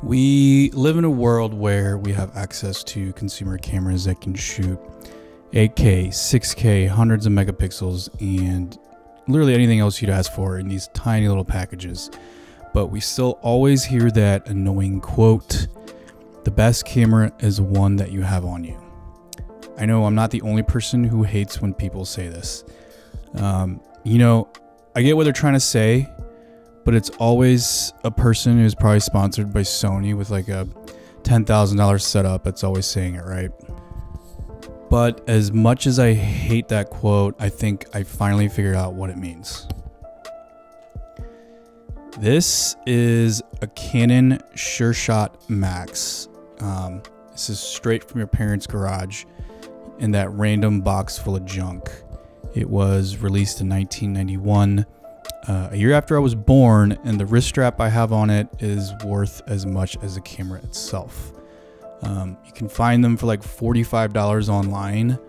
We live in a world where we have access to consumer cameras that can shoot 8K, 6K, hundreds of megapixels, and literally anything else you'd ask for in these tiny little packages. But we still always hear that annoying quote, "The best camera is one that you have on you." I know I'm not the only person who hates when people say this. I get what they're trying to say, but it's always a person who's probably sponsored by Sony with like a $10,000 setup that's always saying it, right? But as much as I hate that quote, I think I finally figured out what it means. This is a Canon SureShot Max. This is straight from your parents' garage in that random box full of junk. It was released in 1991, a year after I was born, and the wrist strap I have on it is worth as much as the camera itself. You can find them for like $45 online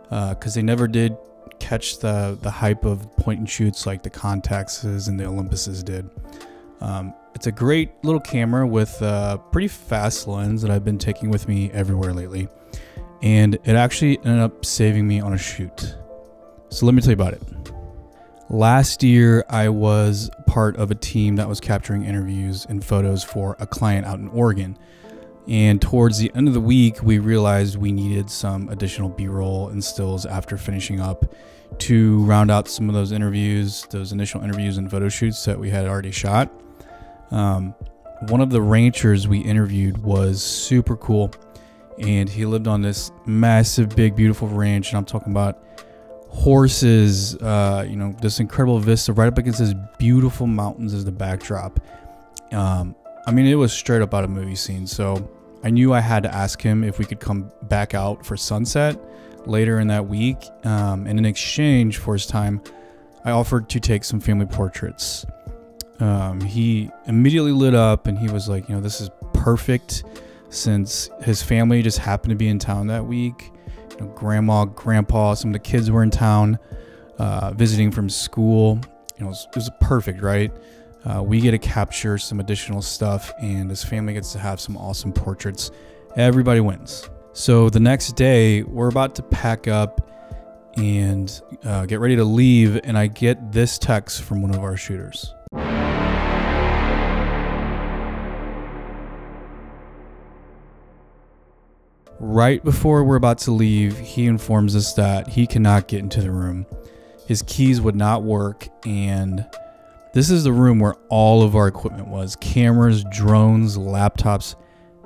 because they never did catch the hype of point and shoots like the Contexes and the Olympuses did. It's a great little camera with a pretty fast lens that I've been taking with me everywhere lately, and it actually ended up saving me on a shoot. So let me tell you about it. Last year, I was part of a team that was capturing interviews and photos for a client out in Oregon. And towards the end of the week, we realized we needed some additional B-roll and stills after finishing up to round out some of those interviews, those initial interviews and photo shoots that we had already shot. One of the ranchers we interviewed was super cool, and he lived on this massive, big, beautiful ranch. And I'm talking about horses, this incredible vista right up against this beautiful mountains as the backdrop. It was straight up out of a movie scene. So I knew I had to ask him if we could come back out for sunset later in that week. And in exchange for his time, I offered to take some family portraits. He immediately lit up and he was like, this is perfect since his family just happened to be in town that week. Grandma, grandpa, some of the kids were in town visiting from school. It was perfect, right? We get to capture some additional stuff, and this family gets to have some awesome portraits. Everybody wins. So the next day, we're about to pack up and get ready to leave, and I get this text from one of our shooters. Right before we're about to leave, he informs us that he cannot get into the room. His keys would not work, and this is the room where all of our equipment was. Cameras, drones, laptops,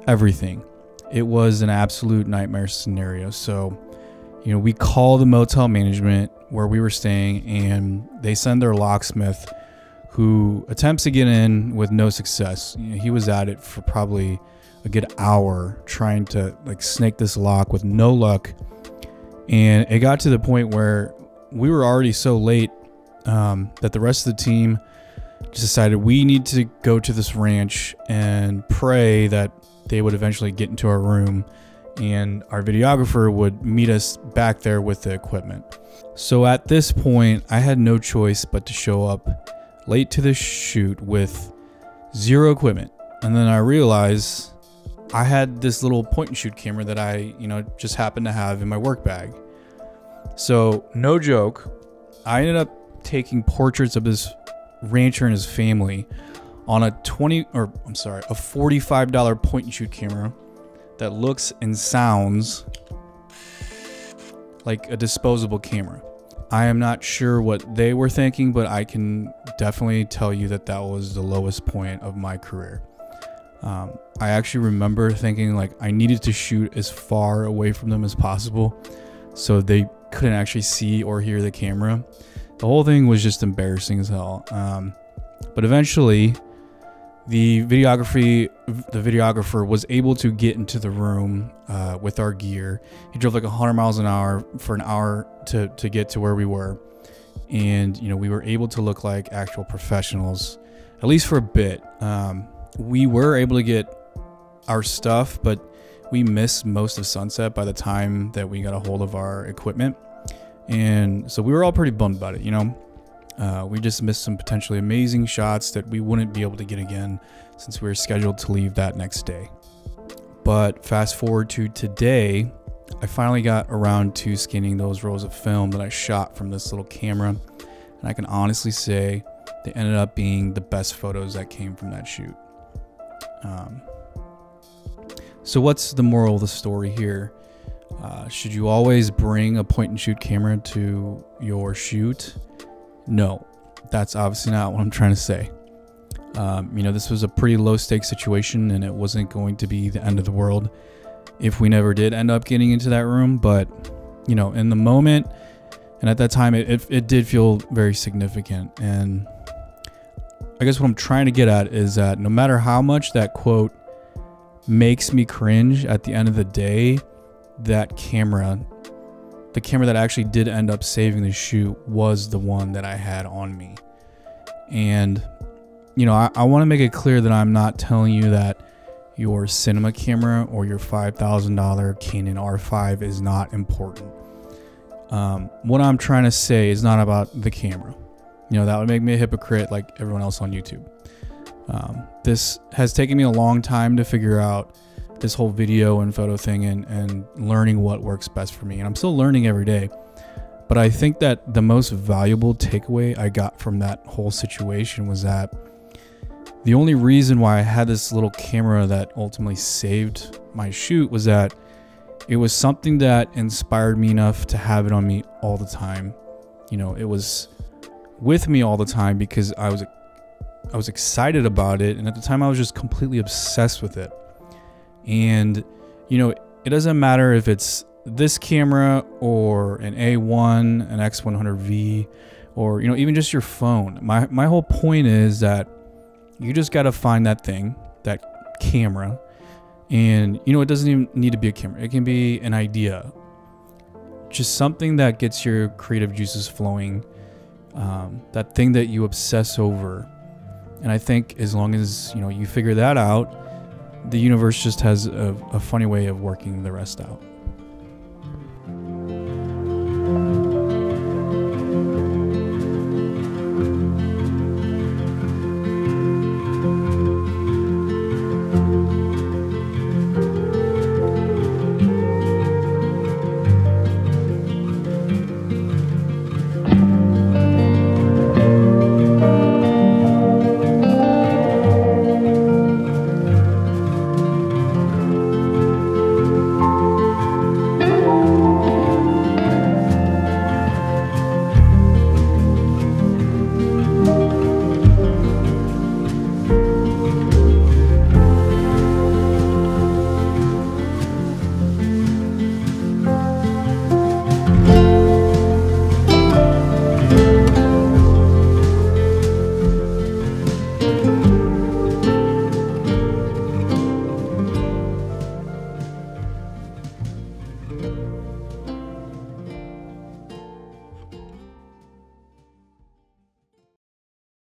everything. It was an absolute nightmare scenario. So, we call the motel management where we were staying, and they send their locksmith, who attempts to get in with no success. He was at it for probably a good hour trying to snake this lock with no luck. And it got to the point where we were already so late that the rest of the team just decided we need to go to this ranch and pray that they would eventually get into our room and our videographer would meet us back there with the equipment. So at this point, I had no choice but to show up late to the shoot with zero equipment. And then I realized I had this little point and shoot camera that I, just happened to have in my work bag. So no joke, I ended up taking portraits of this rancher and his family on a $45 point and shoot camera that looks and sounds like a disposable camera. I am not sure what they were thinking, but I can definitely tell you that was the lowest point of my career. I actually remember thinking I needed to shoot as far away from them as possible so they couldn't actually see or hear the camera. The whole thing was just embarrassing as hell. But eventually the videographer was able to get into the room with our gear. He drove 100 miles an hour for an hour to get to where we were. And, we were able to look like actual professionals, at least for a bit. We were able to get our stuff, but we missed most of sunset by the time that we got a hold of our equipment. And so we were all pretty bummed about it, We just missed some potentially amazing shots that we wouldn't be able to get again since we were scheduled to leave that next day. But fast forward to today, I finally got around to scanning those rolls of film that I shot from this little camera, and I can honestly say they ended up being the best photos that came from that shoot. So what's the moral of the story here? Should you always bring a point and shoot camera to your shoot? No, that's obviously not what I'm trying to say. This was a pretty low stakes situation, and it wasn't going to be the end of the world if we never did end up getting into that room. But, in the moment and at that time, it did feel very significant. And I guess what I'm trying to get at is that no matter how much that quote makes me cringe, at the end of the day, that camera, the camera that actually did end up saving the shoot, was the one that I had on me. And I want to make it clear that I'm not telling you that your cinema camera or your $5,000 Canon R5 is not important. What I'm trying to say is not about the camera. That would make me a hypocrite like everyone else on YouTube. This has taken me a long time to figure out this whole video and photo thing and learning what works best for me. And I'm still learning every day. But I think that the most valuable takeaway I got from that whole situation was that the only reason why I had this little camera that ultimately saved my shoot was that it was something that inspired me enough to have it on me all the time. It was with me all the time because I was excited about it, and at the time I was just completely obsessed with it. And it doesn't matter if it's this camera or an A1, an X100V, or even just your phone. My whole point is that you just got to find that thing, that camera. And it doesn't even need to be a camera. It can be an idea, just something that gets your creative juices flowing, that thing that you obsess over. And I think as long as you figure that out, the universe just has a funny way of working the rest out.